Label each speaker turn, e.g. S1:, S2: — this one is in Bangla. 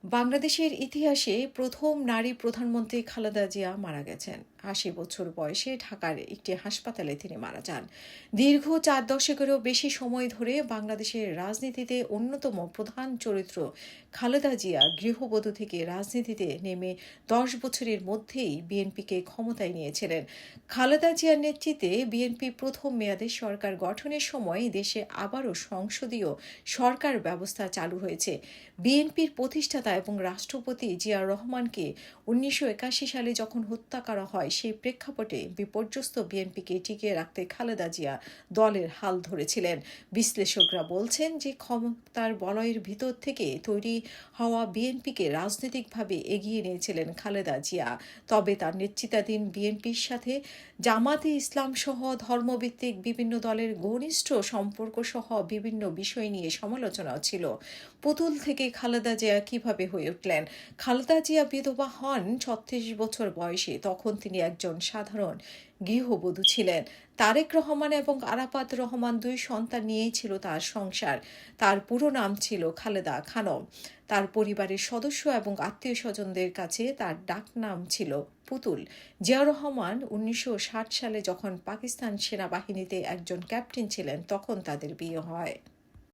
S1: বাংলাদেশের ইতিহাসে প্রথম নারী প্রধানমন্ত্রী খালেদা জিয়া মারা গেছেন। ৮০ বছর বয়সে ঢাকার একটি হাসপাতালে তিনি মারা যান। দীর্ঘ ৪ দশকেরও বেশি সময় ধরে বাংলাদেশের রাজনীতিতে অন্যতম প্রধান চরিত্র খালেদা জিয়া গৃহবধূ থেকে রাজনীতিতে নেমে ১০ বছরের মধ্যেই বিএনপিকে ক্ষমতায় নিয়েছিলেন। খালেদা জিয়ার নেতৃত্বে বিএনপি প্রথম মেয়াদে সরকার গঠনের সময় দেশে আবারও সংসদীয় সরকার ব্যবস্থা চালু হয়েছে। বিএনপির প্রতিষ্ঠাতা এবং রাষ্ট্রপতি জিয়াউর রহমানকে ১৯৮১ সালে যখন হত্যা করা হয়, সেই প্রেক্ষাপটে বিপর্যস্ত বিএনপিকে টিকিয়ে রাখতে খালেদা জিয়া দলের হাল ধরেছিলেন। বিশ্লেষকরা বলছেন যে ক্ষমতার বলয়ের ভিতর থেকে তৈরি হওয়া বিএনপিকে রাজনৈতিকভাবে এগিয়ে নিয়েছিলেন খালেদা জিয়া। তবে তার নেতৃত্বাধীন বিএনপির সাথে জামাতে ইসলাম সহ ধর্মভিত্তিক বিভিন্ন দলের ঘনিষ্ঠ সম্পর্ক সহ বিভিন্ন বিষয় নিয়ে সমালোচনাও ছিল। পুতুল থেকে খালেদা জিয়া কিভাবে হয়ে উঠলেন? খালেদা জিয়া বিধবা হন ৩৬ বছর বয়সে। তখন তিনি একজন সাধারণ গৃহবধূ ছিলেন। তারেক রহমান এবং আরাফাত রহমান ২ সন্তান নিয়েই ছিল তার সংসার। তার পুরো নাম ছিল খালেদা খানম। তার পরিবারের সদস্য এবং আত্মীয়স্বজনদের কাছে তার ডাকনাম ছিল পুতুল। জিয়াউর রহমান ১৯৬০ সালে যখন পাকিস্তান সেনাবাহিনীতে একজন ক্যাপ্টেন ছিলেন, তখন তাদের বিয়ে হয়।